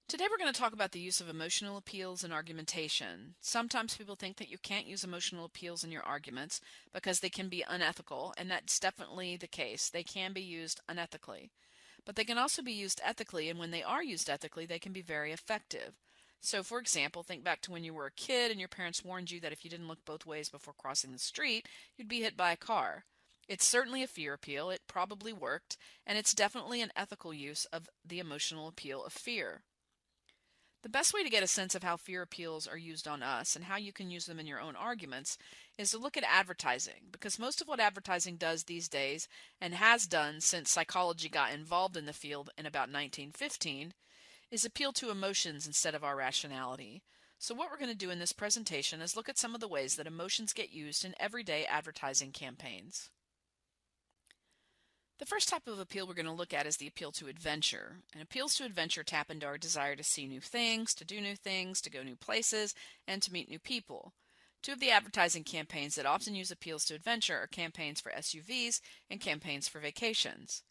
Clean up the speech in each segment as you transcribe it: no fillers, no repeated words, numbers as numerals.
Today we're going to talk about the use of emotional appeals in argumentation. Sometimes people think that you can't use emotional appeals in your arguments because they can be unethical, and that's definitely the case. They can be used unethically. But they can also be used ethically, and when they are used ethically, they can be very effective. So, for example, think back to when you were a kid and your parents warned you that if you didn't look both ways before crossing the street, you'd be hit by a car. It's certainly a fear appeal, it probably worked, and it's definitely an ethical use of the emotional appeal of fear. The best way to get a sense of how fear appeals are used on us and how you can use them in your own arguments is to look at advertising, because most of what advertising does these days, and has done since psychology got involved in the field in about 1915, is appeal to emotions instead of our rationality. So what we're going to do in this presentation is look at some of the ways that emotions get used in everyday advertising campaigns. The first type of appeal we're going to look at is the appeal to adventure. And appeals to adventure tap into our desire to see new things, to do new things, to go new places, and to meet new people. Two of the advertising campaigns that often use appeals to adventure are campaigns for SUVs and campaigns for vacations.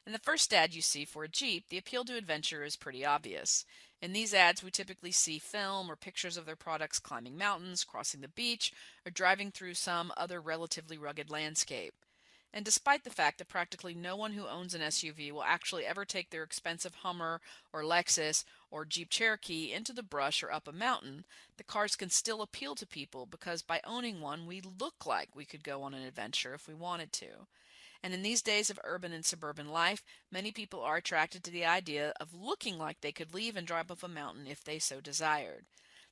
In the first ad you see for a Jeep, the appeal to adventure is pretty obvious. In these ads, we typically see film or pictures of their products climbing mountains, crossing the beach, or driving through some other relatively rugged landscape. And despite the fact that practically no one who owns an SUV will actually ever take their expensive Hummer or Lexus or Jeep Cherokee into the brush or up a mountain, the cars can still appeal to people because by owning one, we look like we could go on an adventure if we wanted to. And in these days of urban and suburban life, many people are attracted to the idea of looking like they could leave and drive up a mountain if they so desired.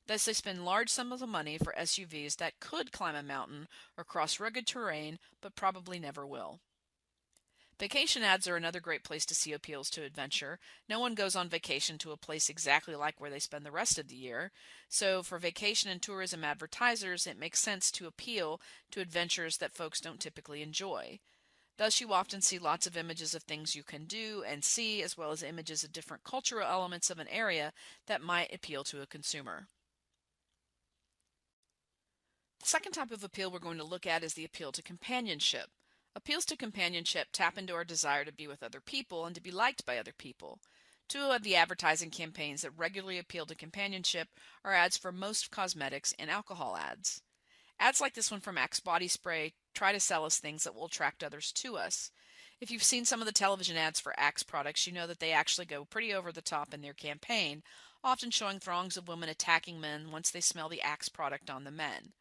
Thus, they spend large sums of money for SUVs that could climb a mountain or cross rugged terrain, but probably never will. Vacation ads are another great place to see appeals to adventure. No one goes on vacation to a place exactly like where they spend the rest of the year. So, for vacation and tourism advertisers, it makes sense to appeal to adventures that folks don't typically enjoy. Thus, you often see lots of images of things you can do and see, as well as images of different cultural elements of an area that might appeal to a consumer. The second type of appeal we're going to look at is the appeal to companionship. Appeals to companionship tap into our desire to be with other people and to be liked by other people. Two of the advertising campaigns that regularly appeal to companionship are ads for most cosmetics and alcohol ads. Ads like this one from Axe Body Spray try to sell us things that will attract others to us. If you've seen some of the television ads for Axe products, you know that they actually go pretty over the top in their campaign, often showing throngs of women attacking men once they smell the Axe product on the men.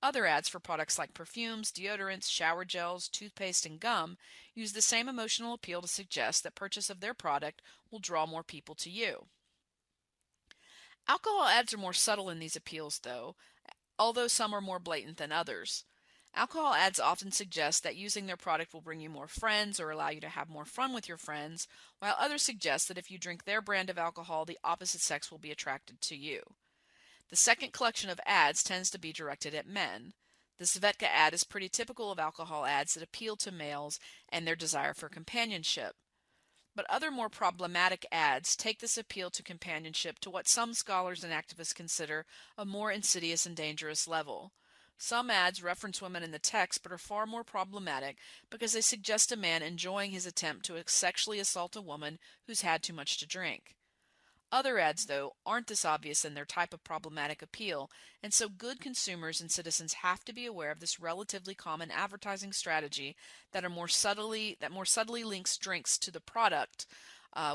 Other ads for products like perfumes, deodorants, shower gels, toothpaste, and gum use the same emotional appeal to suggest that purchase of their product will draw more people to you. Alcohol ads are more subtle in these appeals, though, although some are more blatant than others. Alcohol ads often suggest that using their product will bring you more friends or allow you to have more fun with your friends, while others suggest that if you drink their brand of alcohol, the opposite sex will be attracted to you. The second collection of ads tends to be directed at men. The Svedka ad is pretty typical of alcohol ads that appeal to males and their desire for companionship. But other more problematic ads take this appeal to companionship to what some scholars and activists consider a more insidious and dangerous level. Some ads reference women in the text but are far more problematic because they suggest a man enjoying his attempt to sexually assault a woman who's had too much to drink. Other ads, though, aren't this obvious in their type of problematic appeal, and so good consumers and citizens have to be aware of this relatively common advertising strategy that more subtly links drinks to the product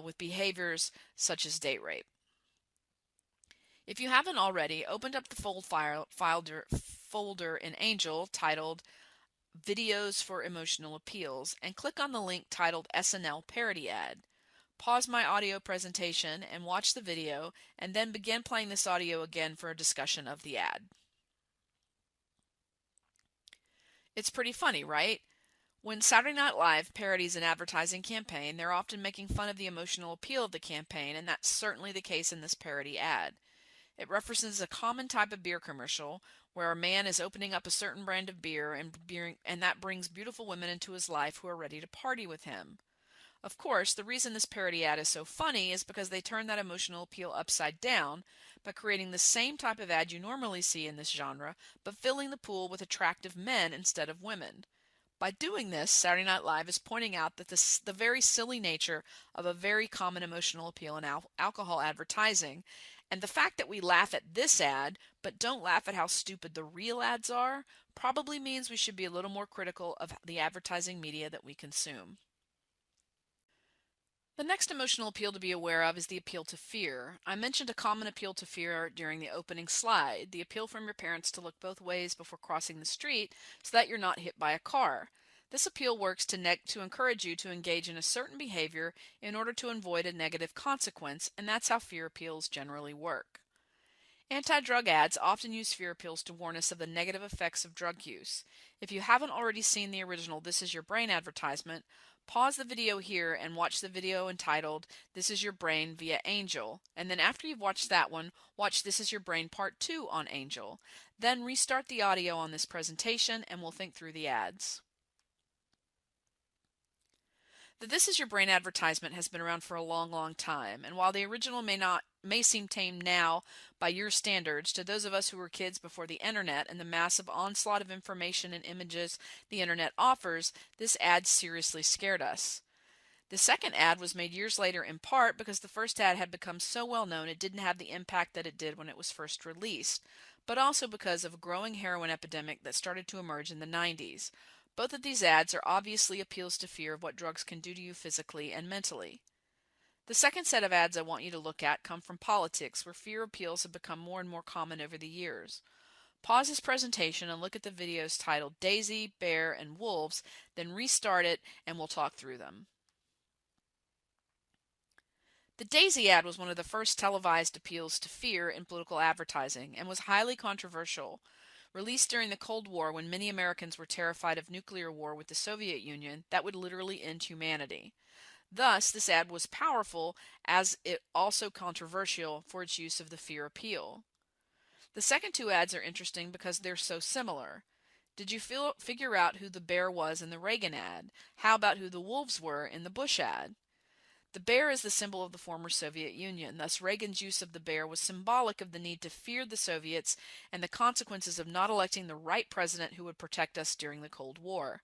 with behaviors such as date rape. If you haven't already, opened up the folder in Angel titled Videos for Emotional Appeals and click on the link titled SNL Parody Ad. Pause my audio presentation and watch the video, and then begin playing this audio again for a discussion of the ad. It's pretty funny, right? When Saturday Night Live parodies an advertising campaign, they're often making fun of the emotional appeal of the campaign, and that's certainly the case in this parody ad. It references a common type of beer commercial where a man is opening up a certain brand of beer and that brings beautiful women into his life who are ready to party with him. Of course, the reason this parody ad is so funny is because they turn that emotional appeal upside down by creating the same type of ad you normally see in this genre, but filling the pool with attractive men instead of women. By doing this, Saturday Night Live is pointing out that the very silly nature of a very common emotional appeal in alcohol advertising, and the fact that we laugh at this ad but don't laugh at how stupid the real ads are, probably means we should be a little more critical of the advertising media that we consume. The next emotional appeal to be aware of is the appeal to fear. I mentioned a common appeal to fear during the opening slide, the appeal from your parents to look both ways before crossing the street so that you're not hit by a car. This appeal works to encourage you to engage in a certain behavior in order to avoid a negative consequence, and that's how fear appeals generally work. Anti-drug ads often use fear appeals to warn us of the negative effects of drug use. If you haven't already seen the original This Is Your Brain advertisement, pause the video here and watch the video entitled This Is Your Brain via Angel, and then after you've watched that one, watch This Is Your Brain Part 2 on Angel. Then restart the audio on this presentation and we'll think through the ads. The This Is Your Brain advertisement has been around for a long time, and while the original may seem tame now by your standards, to those of us who were kids before the internet and the massive onslaught of information and images the internet offers, this ad seriously scared us. The second ad was made years later in part because the first ad had become so well known it didn't have the impact that it did when it was first released, but also because of a growing heroin epidemic that started to emerge in the 90s. Both of these ads are obviously appeals to fear of what drugs can do to you physically and mentally. The second set of ads I want you to look at come from politics, where fear appeals have become more and more common over the years. Pause this presentation and look at the videos titled Daisy, Bear, and Wolves, then restart it and we'll talk through them. The Daisy ad was one of the first televised appeals to fear in political advertising and was highly controversial. Released during the Cold War when many Americans were terrified of nuclear war with the Soviet Union that would literally end humanity. Thus, this ad was powerful as it also controversial for its use of the fear appeal. The second two ads are interesting because they're so similar. Did you figure out who the bear was in the Reagan ad? How about who the wolves were in the Bush ad? The bear is the symbol of the former Soviet Union, thus Reagan's use of the bear was symbolic of the need to fear the Soviets and the consequences of not electing the right president who would protect us during the Cold War.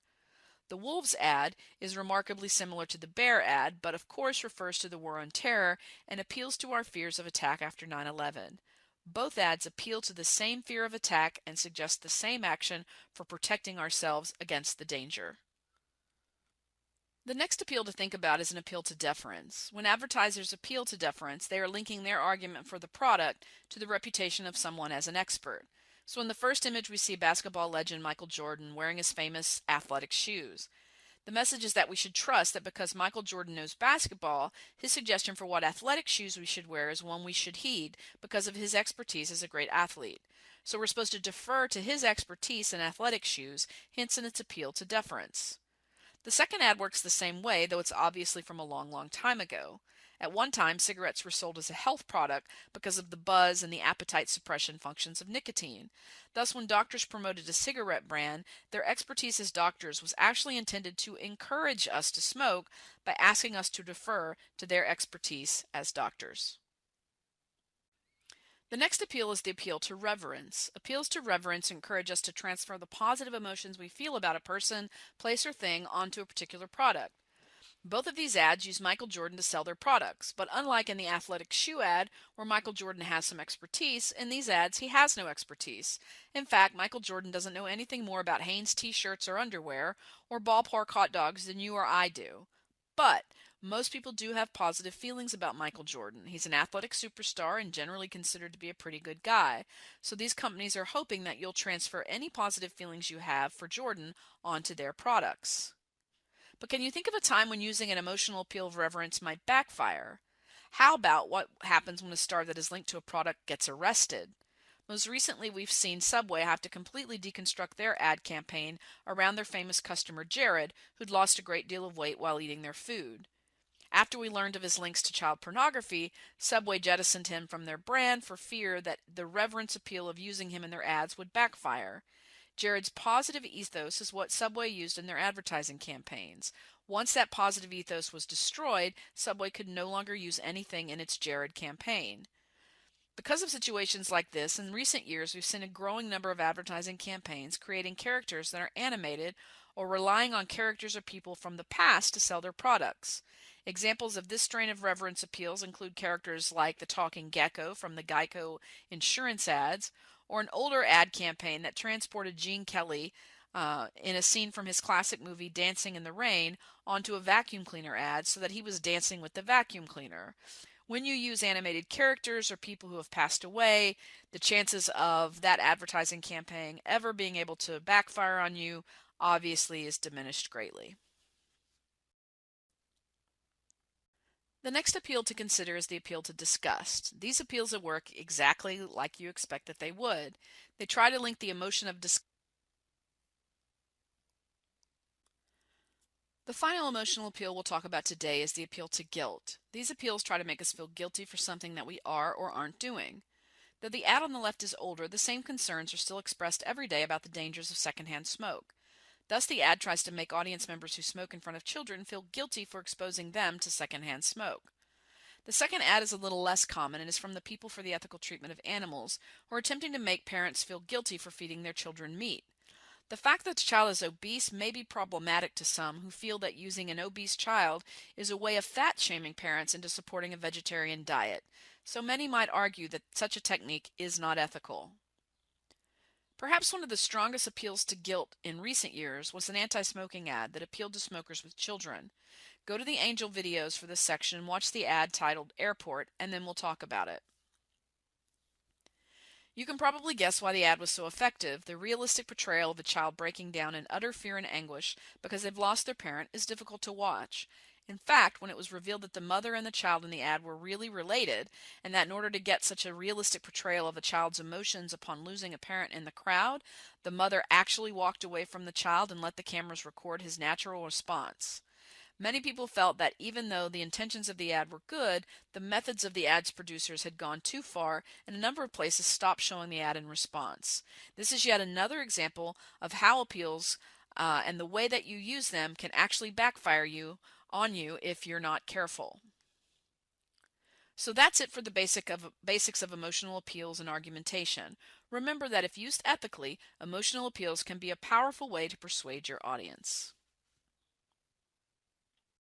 The wolves ad is remarkably similar to the bear ad, but of course refers to the war on terror and appeals to our fears of attack after 9/11. Both ads appeal to the same fear of attack and suggest the same action for protecting ourselves against the danger. The next appeal to think about is an appeal to deference. When advertisers appeal to deference, they are linking their argument for the product to the reputation of someone as an expert. So in the first image we see basketball legend Michael Jordan wearing his famous athletic shoes. The message is that we should trust that because Michael Jordan knows basketball, his suggestion for what athletic shoes we should wear is one we should heed because of his expertise as a great athlete. So we're supposed to defer to his expertise in athletic shoes, hence in its appeal to deference. The second ad works the same way, though it's obviously from a long time ago. At one time, cigarettes were sold as a health product because of the buzz and the appetite suppression functions of nicotine. Thus, when doctors promoted a cigarette brand, their expertise as doctors was actually intended to encourage us to smoke by asking us to defer to their expertise as doctors. The next appeal is the appeal to reverence. Appeals to reverence encourage us to transfer the positive emotions we feel about a person, place, or thing onto a particular product. Both of these ads use Michael Jordan to sell their products, but unlike in the athletic shoe ad, where Michael Jordan has some expertise, in these ads he has no expertise. In fact, Michael Jordan doesn't know anything more about Hanes t-shirts or underwear, or ballpark hot dogs than you or I do. But most people do have positive feelings about Michael Jordan. He's an athletic superstar and generally considered to be a pretty good guy. So these companies are hoping that you'll transfer any positive feelings you have for Jordan onto their products. But can you think of a time when using an emotional appeal of reverence might backfire? How about what happens when a star that is linked to a product gets arrested? Most recently, we've seen Subway have to completely deconstruct their ad campaign around their famous customer Jared, who'd lost a great deal of weight while eating their food. After we learned of his links to child pornography, Subway jettisoned him from their brand for fear that the reverence appeal of using him in their ads would backfire. Jared's positive ethos is what Subway used in their advertising campaigns. Once that positive ethos was destroyed, Subway could no longer use anything in its Jared campaign. Because of situations like this, in recent years we've seen a growing number of advertising campaigns creating characters that are animated or relying on characters or people from the past to sell their products. Examples of this strain of reverence appeals include characters like the talking gecko from the Geico insurance ads, or an older ad campaign that transported Gene Kelly in a scene from his classic movie Dancing in the Rain onto a vacuum cleaner ad so that he was dancing with the vacuum cleaner. When you use animated characters or people who have passed away, the chances of that advertising campaign ever being able to backfire on you obviously is diminished greatly. The next appeal to consider is the appeal to disgust. These appeals work exactly like you expect that they would. They try to link the emotion of disgust. The final emotional appeal we'll talk about today is the appeal to guilt. These appeals try to make us feel guilty for something that we are or aren't doing. Though the ad on the left is older, the same concerns are still expressed every day about the dangers of secondhand smoke. Thus, the ad tries to make audience members who smoke in front of children feel guilty for exposing them to secondhand smoke. The second ad is a little less common and is from the People for the Ethical Treatment of Animals, who are attempting to make parents feel guilty for feeding their children meat. The fact that the child is obese may be problematic to some who feel that using an obese child is a way of fat-shaming parents into supporting a vegetarian diet, so many might argue that such a technique is not ethical. Perhaps one of the strongest appeals to guilt in recent years was an anti-smoking ad that appealed to smokers with children. Go to the Angel videos for this section and watch the ad titled Airport, and then we'll talk about it. You can probably guess why the ad was so effective. The realistic portrayal of a child breaking down in utter fear and anguish because they've lost their parent is difficult to watch. In fact, when it was revealed that the mother and the child in the ad were really related, and that in order to get such a realistic portrayal of a child's emotions upon losing a parent in the crowd, the mother actually walked away from the child and let the cameras record his natural response. Many people felt that even though the intentions of the ad were good, the methods of the ad's producers had gone too far, and a number of places stopped showing the ad in response. This is yet another example of how appeals and the way that you use them can actually backfire on you if you're not careful. So that's it for the basics of emotional appeals and argumentation. Remember that if used ethically, emotional appeals can be a powerful way to persuade your audience.